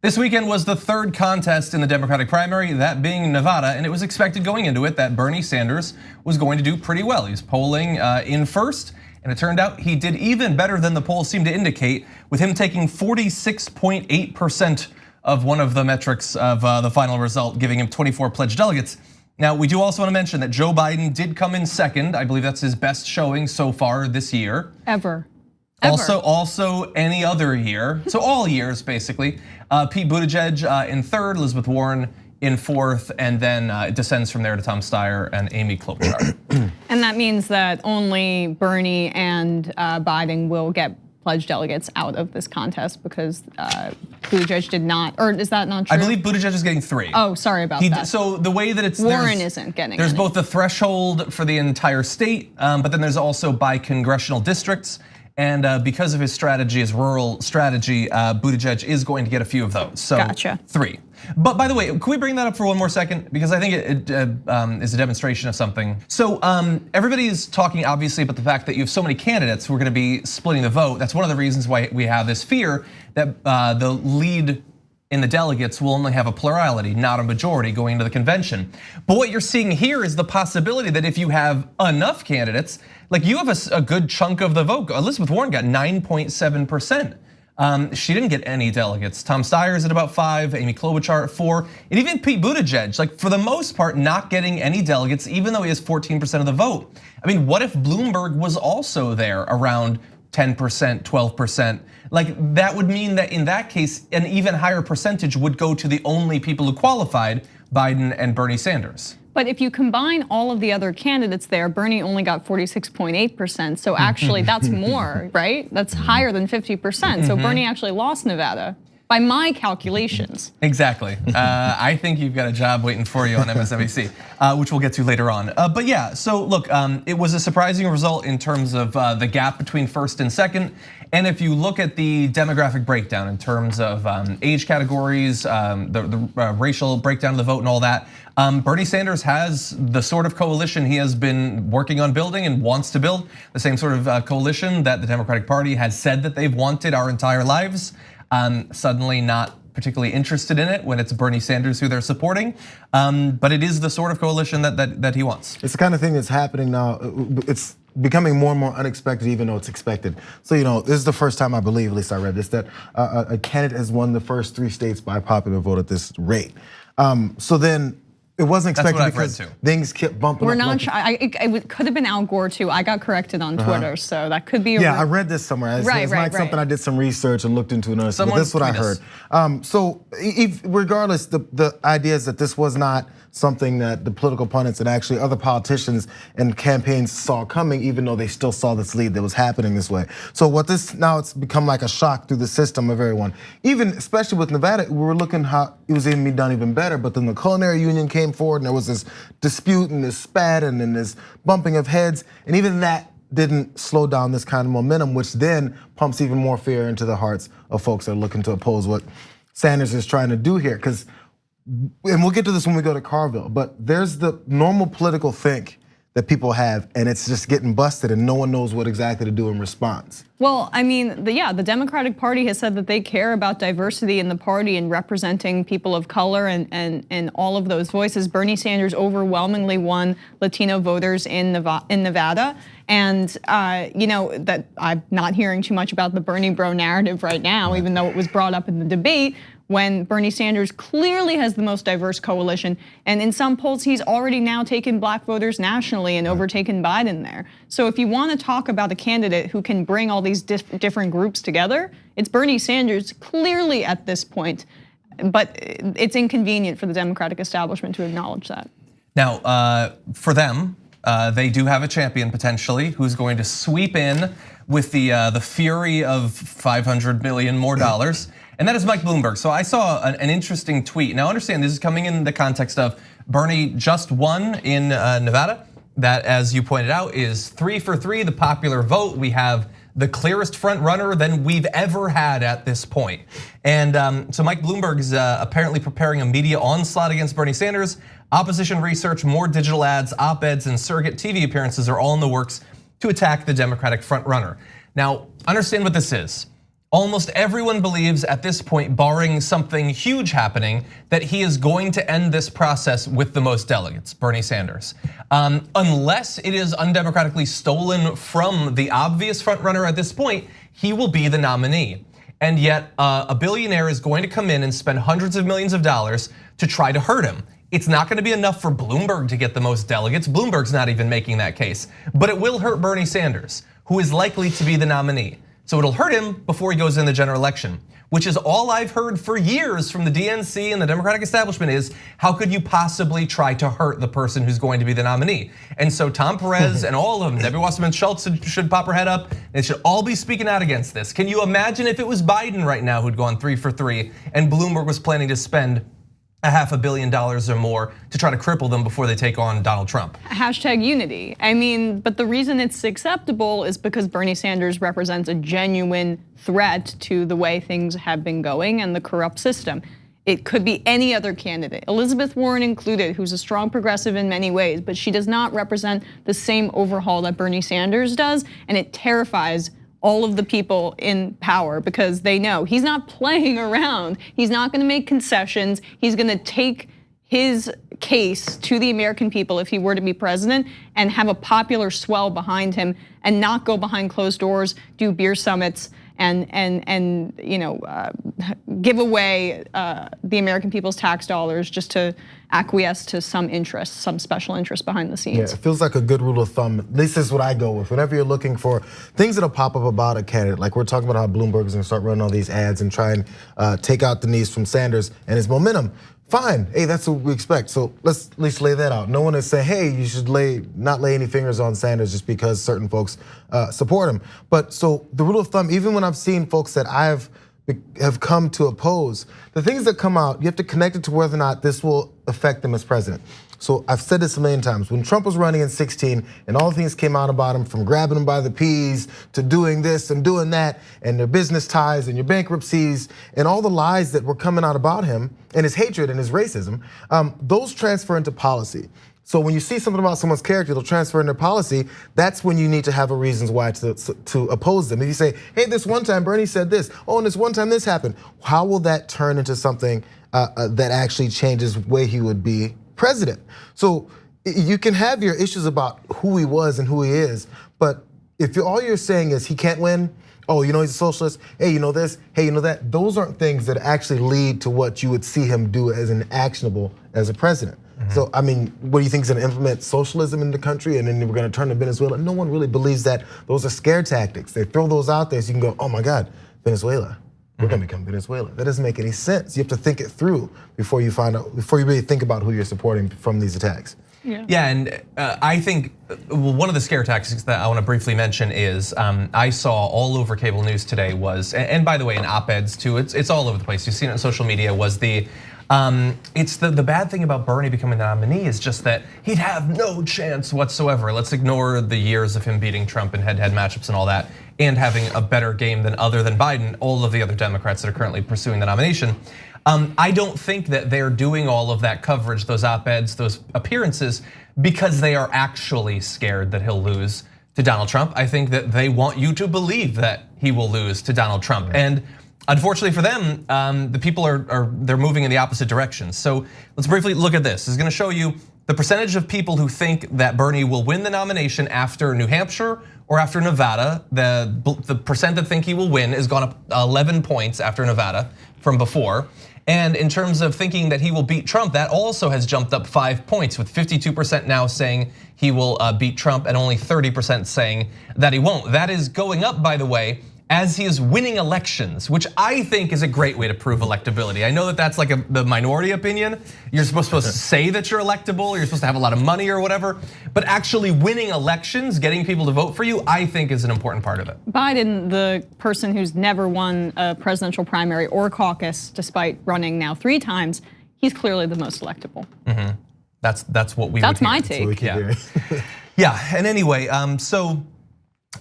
This weekend was the third contest in the Democratic primary, that being Nevada, and it was expected going into it that Bernie Sanders was going to do pretty well. He's polling in first, and it turned out he did even better than the polls seemed to indicate, with him taking 46.8% of one of the metrics of the final result, giving him 24 pledged delegates. Now, we do also want to mention that Joe Biden did come in second. I believe that's his best showing so far this year. Ever. Also any other year, so all years basically. Pete Buttigieg in third, Elizabeth Warren in fourth, and then it descends from there to Tom Steyer and Amy Klobuchar. And that means that only Bernie and Biden will get pledged delegates out of this contest because Buttigieg did not, or is that not true? I believe Buttigieg is getting 3. Oh, sorry about that. So the way that it's Warren isn't getting. There's both the threshold for the entire state, but then there's also by congressional districts. And because of his strategy, his rural strategy, Buttigieg is going to get a few of those. So gotcha. 3. But by the way, can we bring that up for one more second? Because I think it is a demonstration of something. So everybody is talking obviously about the fact that you have so many candidates who are gonna be splitting the vote. That's one of the reasons why we have this fear that the lead in the delegates will only have a plurality, not a majority going into the convention. But what you're seeing here is the possibility that if you have enough candidates, like you have a good chunk of the vote. Elizabeth Warren got 9.7%. She didn't get any delegates. Tom Steyer is at about 5, Amy Klobuchar at 4, and even Pete Buttigieg, like for the most part, not getting any delegates, even though he has 14% of the vote. I mean, what if Bloomberg was also there around 10%, 12%? Like that would mean that in that case, an even higher percentage would go to the only people who qualified, Biden and Bernie Sanders. But if you combine all of the other candidates there, Bernie only got 46.8%. So actually that's more, right? That's higher than 50%. So Bernie actually lost Nevada by my calculations. Exactly. I think you've got a job waiting for you on MSNBC, which we'll get to later on. But yeah, so look, it was a surprising result in terms of the gap between first and second. And if you look at the demographic breakdown in terms of age categories, the racial breakdown of the vote and all that, Bernie Sanders has the sort of coalition he has been working on building and wants to build, the same sort of coalition that the Democratic Party has said that they've wanted our entire lives. Suddenly not particularly interested in it when it's Bernie Sanders who they're supporting, but it is the sort of coalition that he wants. It's the kind of thing that's happening now. It's becoming more and more unexpected, even though it's expected. So this is the first time I believe, at least I read this, that a candidate has won the first 3 states by popular vote at this rate. So then. It wasn't expected because things kept bumping. We're not. It could have been Al Gore too. I got corrected on Twitter, so that could be. I read this somewhere. It's not something I did some research and looked into another. But this is what I heard. So regardless, the idea is that this was not something that the political pundits and actually other politicians and campaigns saw coming, even though they still saw this lead that was happening this way. So now it's become like a shock through the system of everyone. Even especially with Nevada, we were looking how it was even done even better. But then the culinary union came forward and there was this dispute and this spat and then this bumping of heads, and even that didn't slow down this kind of momentum, which then pumps even more fear into the hearts of folks that are looking to oppose what Sanders is trying to do here. Because, and we'll get to this when we go to Carville, but there's the normal political think that people have, and it's just getting busted and no one knows what exactly to do in response. Well, I mean, the Democratic Party has said that they care about diversity in the party and representing people of color and all of those voices. Bernie Sanders overwhelmingly won Latino voters in Nevada. And that I'm not hearing too much about the Bernie bro narrative right now, even though it was brought up in the debate, when Bernie Sanders clearly has the most diverse coalition. And in some polls, he's already now taken black voters nationally and overtaken Biden there. So if you want to talk about a candidate who can bring all these different groups together, it's Bernie Sanders clearly at this point. But it's inconvenient for the Democratic establishment to acknowledge that. Now, for them, they do have a champion potentially who's going to sweep in with the fury of $500 million more dollars. And that is Mike Bloomberg. So I saw an interesting tweet. Now understand this is coming in the context of Bernie just won in Nevada. That, as you pointed out, is 3 for 3, the popular vote. We have the clearest front runner than we've ever had at this point. And so Mike Bloomberg is apparently preparing a media onslaught against Bernie Sanders. Opposition research, more digital ads, op-eds, and surrogate TV appearances are all in the works to attack the Democratic front runner. Now, understand what this is. Almost everyone believes at this point, barring something huge happening, that he is going to end this process with the most delegates, Bernie Sanders. Unless it is undemocratically stolen from the obvious frontrunner at this point, he will be the nominee. And yet a billionaire is going to come in and spend hundreds of millions of dollars to try to hurt him. It's not gonna be enough for Bloomberg to get the most delegates. Bloomberg's not even making that case. But it will hurt Bernie Sanders, who is likely to be the nominee. So it'll hurt him before he goes in the general election, which is all I've heard for years from the DNC and the Democratic establishment is, how could you possibly try to hurt the person who's going to be the nominee? And so Tom Perez and all of them, Debbie Wasserman Schultz should pop her head up. They should all be speaking out against this. Can you imagine if it was Biden right now who'd gone 3 for 3 and Bloomberg was planning to spend $500 million or more to try to cripple them before they take on Donald Trump? Hashtag unity. I mean, but the reason it's acceptable is because Bernie Sanders represents a genuine threat to the way things have been going and the corrupt system. It could be any other candidate, Elizabeth Warren included, who's a strong progressive in many ways, but she does not represent the same overhaul that Bernie Sanders does, and it terrifies all of the people in power because they know he's not playing around. He's not gonna make concessions. He's gonna take his case to the American people if he were to be president and have a popular swell behind him and not go behind closed doors, do beer summits and give away the American people's tax dollars just to acquiesce to some interest, some special interest behind the scenes. Yeah, it feels like a good rule of thumb. This is what I go with. Whenever you're looking for things that'll pop up about a candidate, like we're talking about how Bloomberg is gonna start running all these ads and try and take out the knees from Sanders and his momentum. Fine, hey, that's what we expect. So let's at least lay that out. No one is saying, hey, you should not lay any fingers on Sanders just because certain folks support him. But so the rule of thumb, even when I've seen folks that have come to oppose, the things that come out, you have to connect it to whether or not this will affect them as president. So I've said this a million times. When Trump was running in 2016 and all the things came out about him, from grabbing him by the peas to doing this and doing that, and their business ties and your bankruptcies and all the lies that were coming out about him and his hatred and his racism, those transfer into policy. So when you see something about someone's character, it'll transfer into policy. That's when you need to have a reasons why to oppose them. If you say, hey, this one time Bernie said this, oh, and this one time this happened, how will that turn into something that actually changes the way he would be president? So you can have your issues about who he was and who he is, but if all you're saying is he can't win, oh, you know he's a socialist, hey, you know this, hey, you know that, those aren't things that actually lead to what you would see him do as an actionable as a president. So, I mean, what do you think is gonna implement socialism in the country and then we're gonna turn to Venezuela? No one really believes that. Those are scare tactics. They throw those out there so you can go, oh my God, Venezuela. We're gonna become Venezuela. That doesn't make any sense. You have to think it through before you really think about who you're supporting from these attacks. Yeah, and I think one of the scare tactics that I want to briefly mention is I saw all over cable news today was, and by the way, in op-eds too, it's all over the place. You've seen it on social media. Was it's the bad thing about Bernie becoming the nominee is just that he'd have no chance whatsoever. Let's ignore the years of him beating Trump in head-to-head matchups and all that, and having a better game than Biden, all of the other Democrats that are currently pursuing the nomination. I don't think that they're doing all of that coverage, those op-eds, those appearances, because they are actually scared that he'll lose to Donald Trump. I think that they want you to believe that he will lose to Donald Trump. And unfortunately for them, the people they're moving in the opposite direction. So let's briefly look at this. This is gonna show you the percentage of people who think that Bernie will win the nomination after New Hampshire or after Nevada. The percent that think he will win has gone up 11 points after Nevada from before. And in terms of thinking that he will beat Trump, that also has jumped up 5 points, with 52% now saying he will beat Trump and only 30% saying that he won't. That is going up, by the way, as he is winning elections, which I think is a great way to prove electability. I know that that's like the minority opinion. You're supposed to say that you're electable, or you're supposed to have a lot of money or whatever, but actually winning elections, getting people to vote for you, I think is an important part of it. Biden, the person who's never won a presidential primary or caucus, despite running now 3 times, he's clearly the most electable. That's what we. That's my take. Yeah. Yeah. And anyway, so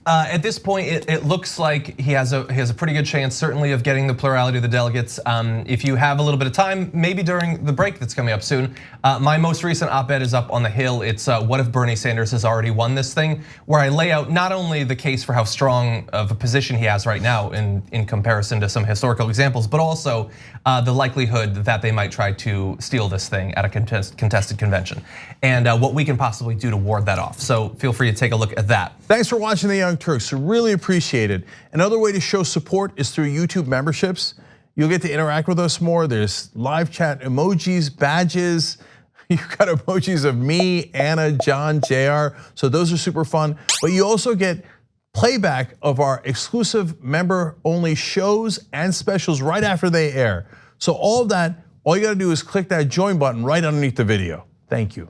At this point, it looks like he has a pretty good chance, certainly, of getting the plurality of the delegates. If you have a little bit of time, maybe during the break that's coming up soon. My most recent op-ed is up on the Hill. It's what if Bernie Sanders has already won this thing, where I lay out not only the case for how strong of a position he has right now in comparison to some historical examples, but also the likelihood that they might try to steal this thing at a contested convention, and what we can possibly do to ward that off. So feel free to take a look at that. Thanks for watching the Young Turks, really appreciate it. Another way to show support is through YouTube memberships. You'll get to interact with us more. There's live chat emojis, badges. You've got emojis of me, Anna, John, Jayar. So those are super fun. But you also get playback of our exclusive member-only shows and specials right after they air. So all of that, all you gotta do is click that join button right underneath the video. Thank you.